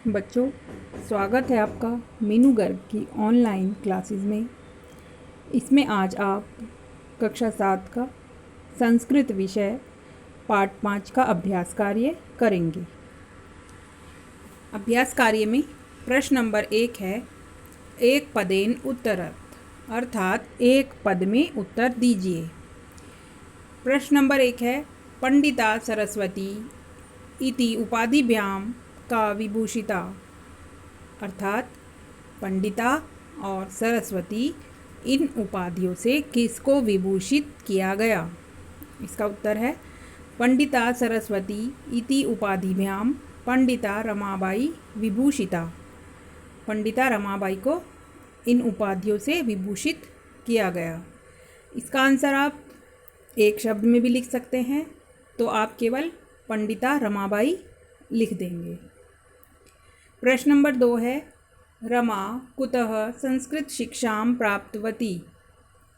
बच्चों, स्वागत है आपका मीनू गर्ग की ऑनलाइन क्लासेस में। इसमें आज आप कक्षा 7 का संस्कृत विषय पाठ 5 का अभ्यास कार्य करेंगे। अभ्यास कार्य में प्रश्न नंबर 1 है एक पदेन उत्तरत, अर्थात एक पद में उत्तर दीजिए। प्रश्न नंबर 1 है पंडिता सरस्वती इति उपाधिभ्याम का विभूषिता, अर्थात पंडिता और सरस्वती इन उपाधियों से किसको विभूषित किया गया। इसका उत्तर है पंडिता सरस्वती इति उपाधिभ्याम पंडिता रमाबाई विभूषिता। पंडिता रमाबाई को इन उपाधियों से विभूषित किया गया। इसका आंसर आप एक शब्द में भी लिख सकते हैं, तो आप केवल पंडिता रमाबाई लिख देंगे। प्रश्न नंबर 2 है रमा कुतः संस्कृत शिक्षां प्राप्तवती।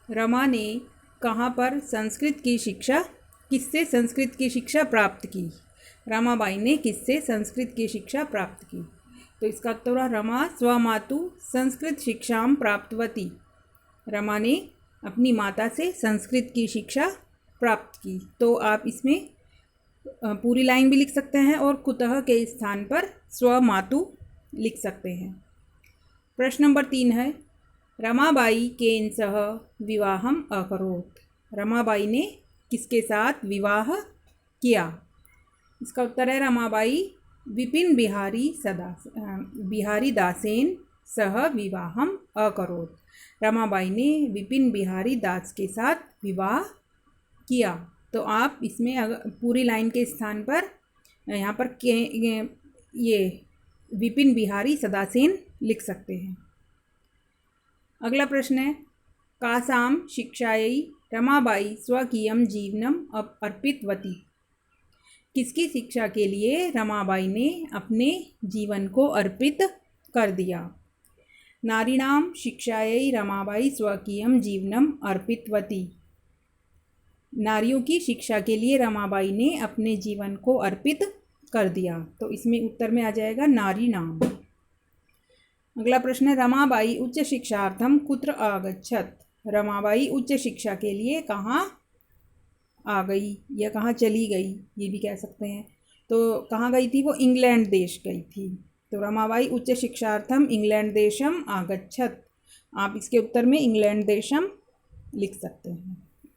रमा ने कहाँ पर संस्कृत की शिक्षा, किससे संस्कृत की शिक्षा प्राप्त की। रमाबाई ने किससे संस्कृत की शिक्षा प्राप्त की। तो इसका उत्तर रमा स्वमातु संस्कृत शिक्षां प्राप्तवती। रमा ने अपनी माता से संस्कृत की शिक्षा प्राप्त की। तो आप इसमें पूरी लाइन भी लिख सकते हैं और कुतः के स्थान पर स्वमातु लिख सकते हैं। प्रश्न नंबर 3 है रमाबाई केन सह विवाहम अकरोत्। रमाबाई ने किसके साथ विवाह किया। इसका उत्तर है रमाबाई विपिन बिहारी दासेन सह विवाहम अकरोत्। रमाबाई ने विपिन बिहारी दास के साथ विवाह किया। तो आप इसमें पूरी लाइन के स्थान पर यहाँ पर ये विपिन बिहारी सदासेन लिख सकते हैं। अगला प्रश्न है कासां शिक्षायै रमाबाई स्वकीयं जीवनम अर्पितवती। किसकी शिक्षा के लिए रमाबाई ने अपने जीवन को अर्पित कर दिया। नारीणां शिक्षायै रमाबाई स्वकीयं जीवनम अर्पितवती। नारियों की शिक्षा के लिए रमाबाई ने अपने जीवन को अर्पित कर दिया। तो इसमें उत्तर में आ जाएगा नारी नाम। अगला प्रश्न है रमाबाई उच्च शिक्षार्थम कुत्र आगच्छत। रमाबाई उच्च शिक्षा के लिए कहाँ आ गई या कहाँ चली गई, ये भी कह सकते हैं। तो कहाँ गई थी वो, इंग्लैंड देश गई थी। तो रमाबाई उच्च शिक्षार्थम इंग्लैंड देशम आगच्छत। आप इसके उत्तर में इंग्लैंड देशम लिख सकते हैं।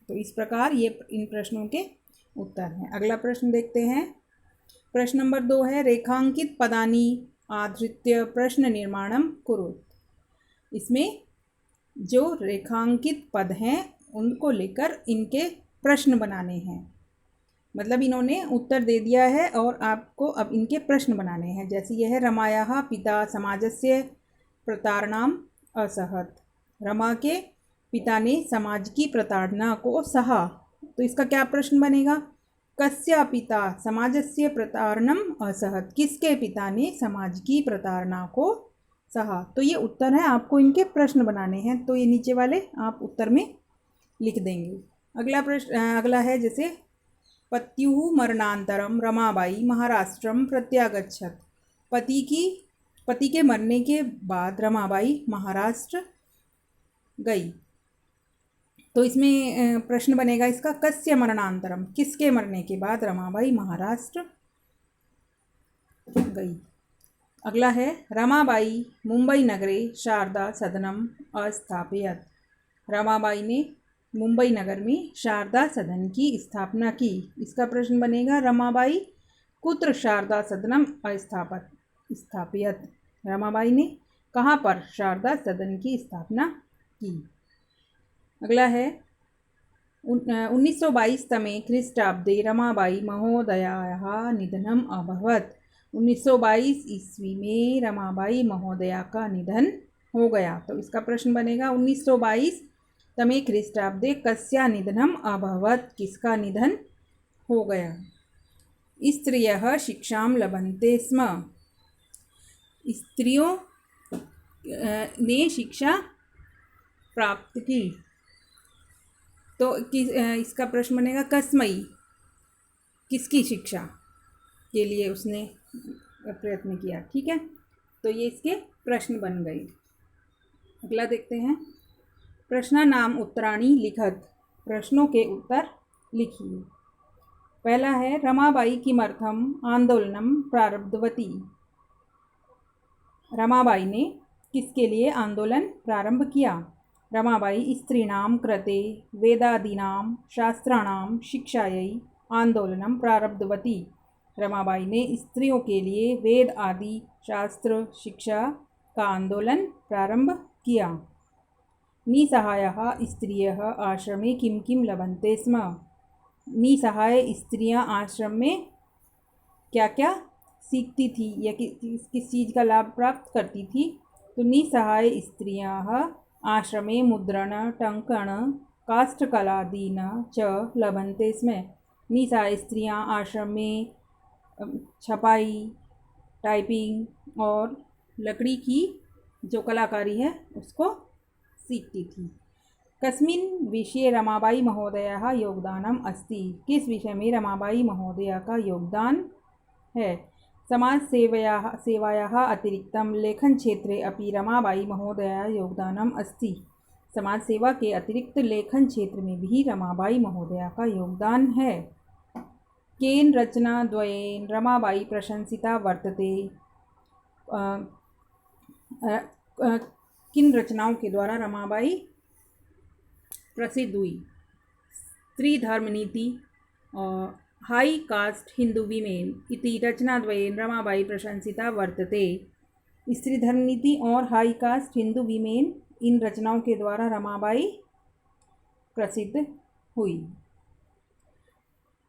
तो इस प्रकार ये इन प्रश्नों के उत्तर हैं। अगला प्रश्न देखते हैं। प्रश्न नंबर 2 है रेखांकित पदानी आधृत्य प्रश्न निर्माणम कुरुत। इसमें जो रेखांकित पद हैं उनको लेकर इनके प्रश्न बनाने हैं। मतलब इन्होंने उत्तर दे दिया है और आपको अब इनके प्रश्न बनाने हैं। जैसे यह है रमायाः पिता समाजस्य प्रताड़नाम असहत। रमा के पिता ने समाज की प्रताड़ना को सहा। तो इसका क्या प्रश्न बनेगा, कस्य पिता समाजस्य प्रताड़नम असहत। किसके पिता ने समाज की प्रताड़ना को सहा। तो ये उत्तर है, आपको इनके प्रश्न बनाने हैं। तो ये नीचे वाले आप उत्तर में लिख देंगे। अगला प्रश्न अगला है जैसे पत्युः मरणांतरम रमाबाई महाराष्ट्रम प्रत्यागच्छत। पति के मरने के बाद रमाबाई महाराष्ट्र गई। तो इसमें प्रश्न बनेगा इसका कस्य मरणांतरम, किसके मरने के बाद रमाबाई महाराष्ट्र गई। अगला है रमाबाई मुंबई नगरे शारदा सदनम अस्थापयत। रमाबाई ने मुंबई नगर में शारदा सदन की स्थापना की। इसका प्रश्न बनेगा रमाबाई कुत्र शारदा सदनम स्थापयत। रमाबाई ने कहाँ पर शारदा सदन की स्थापना की। अगला है 1922 तमे ख्रीष्टाब्दे रमाबाई महोदयायाः निधनम अभवत। 1922 ईस्वी में रमाबाई महोदया का निधन हो गया। तो इसका प्रश्न बनेगा 1922 तमे ख्रीष्टाब्दे कस्या निधनम अभवत। किसका निधन हो गया। स्त्रियः शिक्षां लभन्ते स्म। स्त्रियों ने शिक्षा प्राप्त की। तो इसका प्रश्न बनेगा कस्मई, किसकी शिक्षा के लिए उसने प्रयत्न किया। ठीक है। तो ये इसके प्रश्न बन गए। अगला देखते हैं। प्रश्नानाम उत्तराणि लिखत, प्रश्नों के उत्तर लिखिए। पहला है रमाबाई किमर्थम आंदोलनम प्रारब्धवती। रमाबाई ने किसके लिए आंदोलन प्रारंभ किया? रमाबाई स्त्रीणां कृते वेदादीनां शास्त्राणां शिक्षायै आंदोलनम प्रारब्धवती। रमाबाई ने स्त्रियों के लिए वेद आदि शास्त्र शिक्षा का आंदोलन प्रारंभ किया। निसहायाः स्त्रियः आश्रमे किं किं लभन्ते स्म। निसहाय स्त्रियां आश्रम में क्या क्या सीखती थी या किस चीज़ का लाभ प्राप्त करती थी? तो निसहाय स्त्रियः आश्रमे मुद्रण टंकण काष्ठकलादीन च लभन्ते स्म। निसहाय स्त्रियां आश्रम में छपाई, टाइपिंग और लकड़ी की जो कलाकारी है उसको सीखती थी। कस्मिन् विषये रमाबाई महोदयाः योगदानम् अस्ति। किस विषय में रमाबाई महोदया का योगदान है? समाज सेवायाः अतिरिक्तं लेखन क्षेत्रे अपि रमाबाई महोदया योगदानम् अस्ति। समाज सेवा के अतिरिक्त लेखन क्षेत्र में भी रमाबाई महोदया का योगदान है। केन रचनाद्वयेन रमाबाई प्रशंसिता वर्तते। किन रचनाओं के द्वारा रमाबाई प्रसिद्ध हुई? स्त्री धर्म नीति और हाई कास्ट हिंदू वीमेन इति रचनाद्वयेन रमाबाई प्रशंसिता वर्तते। स्त्री धर्म नीति और हाई कास्ट हिंदू वीमेन, इन रचनाओं के द्वारा रमाबाई प्रसिद्ध हुई।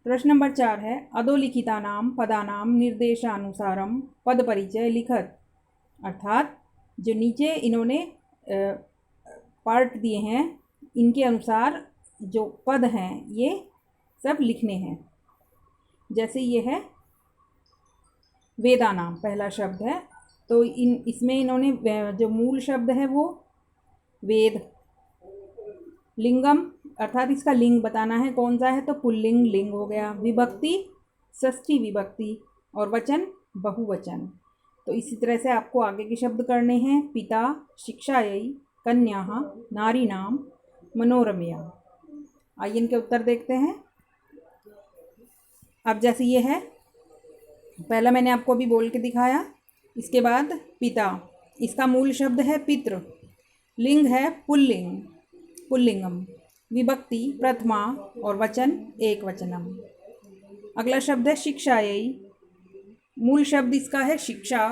प्रश्न नंबर 4 है अधोलिखितानां पदानां निर्देशानुसारम पद परिचय लिखत। अर्थात जो नीचे इन्होंने पार्ट दिए हैं इनके अनुसार जो पद हैं ये सब लिखने हैं। जैसे ये है वेदानाम, पहला शब्द है तो इसमें इन्होंने जो मूल शब्द है वो वेद। लिंगम अर्थात इसका लिंग बताना है कौन सा है, तो पुल्लिंग लिंग हो गया। विभक्ति षष्ठी विभक्ति और वचन बहुवचन। तो इसी तरह से आपको आगे के शब्द करने हैं। पिता शिक्षायै कन्याः नारीणाम मनोरमया। आइए इनके उत्तर देखते हैं। अब जैसे ये है, पहला मैंने आपको अभी बोल के दिखाया। इसके बाद पिता, इसका मूल शब्द है पितृ। लिंग है पुल्लिंग पुल्लिंगम। विभक्ति प्रथमा और वचन एक वचनम। अगला शब्द है शिक्षायै। मूल शब्द इसका है शिक्षा।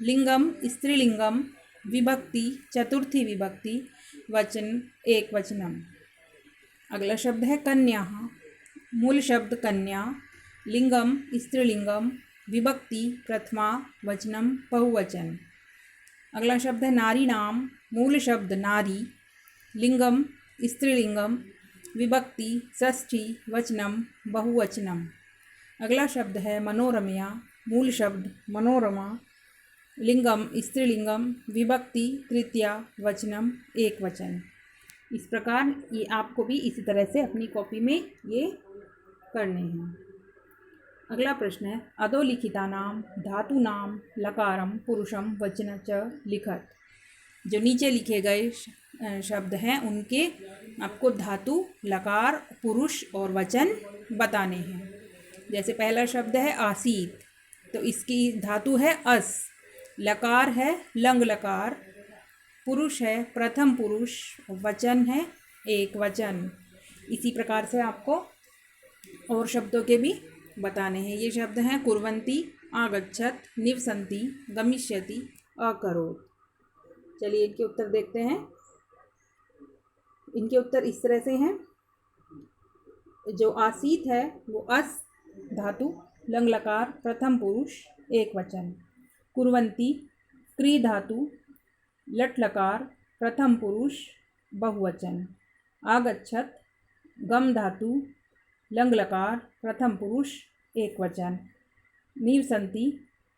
लिंगम स्त्रीलिंगम। विभक्ति चतुर्थी विभक्ति। वचन एक वचनम। अगला शब्द है कन्या। मूल शब्द कन्या। लिंगम स्त्रीलिंगम। विभक्ति प्रथमा वचनम बहुवचन। अगला शब्द है नारी नाम। मूल शब्द नारी। लिंगम स्त्रीलिंगम। विभक्ति षष्ठी वचनम बहुवचनम। अगला शब्द है मनोरमया। मूल शब्द मनोरमा। लिंगम स्त्रीलिंगम। विभक्ति तृतीया वचनम एक वचन। इस प्रकार ये आपको भी इसी तरह से अपनी कॉपी में ये करने हैं। अगला प्रश्न है अधोलिखितानां धातूनां लकारम पुरुषम वचन च लिखत। जो नीचे लिखे गए शब्द हैं उनके आपको धातु लकार पुरुष और वचन बताने हैं। जैसे पहला शब्द है आसीत, तो इसकी धातु है अस। लकार है लंग लकार। पुरुष है प्रथम पुरुष। वचन है एक वचन। इसी प्रकार से आपको और शब्दों के भी बताने हैं। ये शब्द हैं कुर्वन्ति, आगच्छत, निवसन्ति, गमिष्यति, अकरोत्। चलिए इनके उत्तर देखते हैं। इनके उत्तर इस तरह से हैं। जो आसीत है वो अस धातु लंग लकार प्रथम पुरुष एक वचन। कुर्वन्ति क्री धातु लट लकार प्रथम पुरुष बहुवचन। आगच्छत गम धातु लंग लकार प्रथम पुरुष एक वचन। निवसन्ति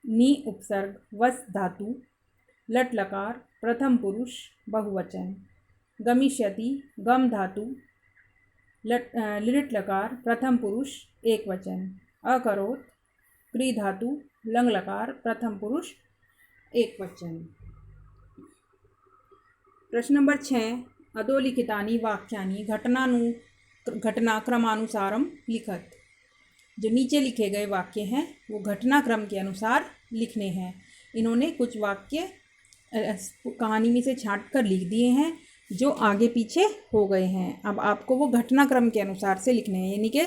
नी उपसर्ग वस धातु लट लकार प्रथम पुरुष बहुवचन। गमिष्यति गम धातु लिट लकार प्रथम पुरुष एक वचन। अकरोत् क्री धातु लंग लकार प्रथम पुरुष एकवचन। प्रश्न नंबर 6, अधोलिखितानि वाक्यानि घटनाक्रमानुसारम लिखत। जो नीचे लिखे गए वाक्य हैं वो घटनाक्रम के अनुसार लिखने हैं। इन्होंने कुछ वाक्य कहानी में से छांट कर लिख दिए हैं जो आगे पीछे हो गए हैं। अब आपको वो घटनाक्रम के अनुसार से लिखने हैं, यानी कि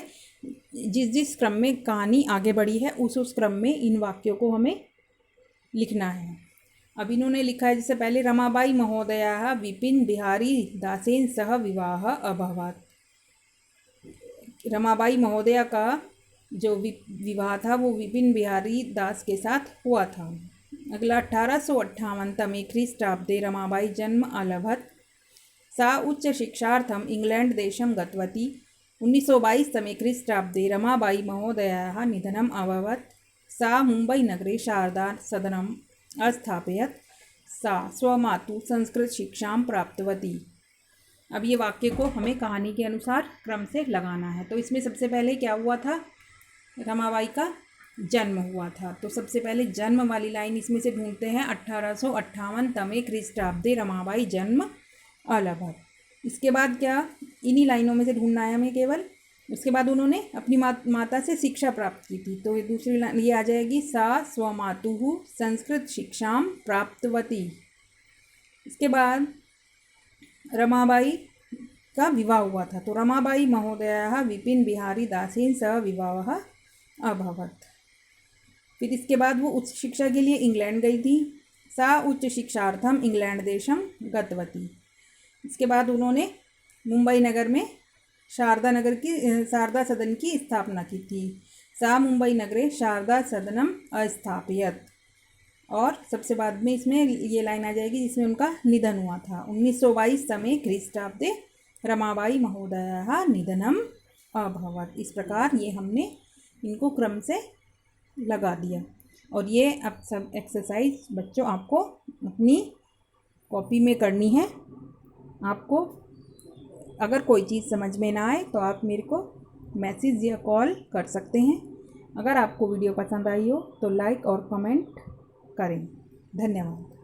जिस जिस क्रम में कहानी आगे बढ़ी है उस क्रम में इन वाक्यों को हमें लिखना है। अब इन्होंने लिखा है, जैसे पहले रमाबाई महोदया विपिन बिहारी दासेन सह विवाह अभवत्। रमाबाई महोदया का जो विवाह था वो विपिन बिहारी दास के साथ हुआ था। अगला 1858 तमे ख्रीष्टाब्दे रमाबाई जन्म अलभत। सा उच्च शिक्षार्थम इंग्लैंड देशम गतवती। 1922 तमे ख्रीष्टाब्दे रमाबाई महोदयाः निधनम अभवत्। सा मुंबई नगरे शारदा सदनम अस्थापयत्। सा स्वमातु संस्कृत शिक्षां प्राप्तवती। अब ये वाक्य को हमें कहानी के अनुसार क्रम से लगाना है। तो इसमें सबसे पहले क्या हुआ था, रमाबाई का जन्म हुआ था। तो सबसे पहले जन्म वाली लाइन इसमें से ढूंढते हैं। 1858 तमे ख्रीष्टाब्दे रमाबाई जन्म अलभत। इसके बाद क्या, इन्हीं लाइनों में से ढूंढना है हमें केवल। उसके बाद उन्होंने अपनी माता से शिक्षा प्राप्त की थी। तो ये दूसरी लाइन ये आ जाएगी, सा स्वमातुः संस्कृत शिक्षां प्राप्तवती। इसके बाद रमाबाई का विवाह हुआ था। तो रमाबाई महोदयाः विपिन बिहारी दासेन सह विवाह अभवत्। फिर इसके बाद वो उच्च शिक्षा के लिए इंग्लैंड गई थी। सा उच्च शिक्षार्थम इंग्लैंड देशम गतवती। इसके बाद उन्होंने मुंबई नगर में शारदा सदन की स्थापना की थी। सा मुंबई नगरे शारदा सदनम अस्थापयत्। और सबसे बाद में इसमें ये लाइन आ जाएगी जिसमें उनका निधन हुआ था। 1922 तमे ख्रीष्टाब्दे रमाबाई महोदयाः निधनम अभवत्। इस प्रकार ये हमने इनको क्रम से लगा दिया। और ये अब सब एक्सरसाइज बच्चों आपको अपनी कॉपी में करनी है। आपको अगर कोई चीज़ समझ में ना आए तो आप मेरे को मैसेज या कॉल कर सकते हैं। अगर आपको वीडियो पसंद आई हो तो लाइक और कमेंट करें। धन्यवाद।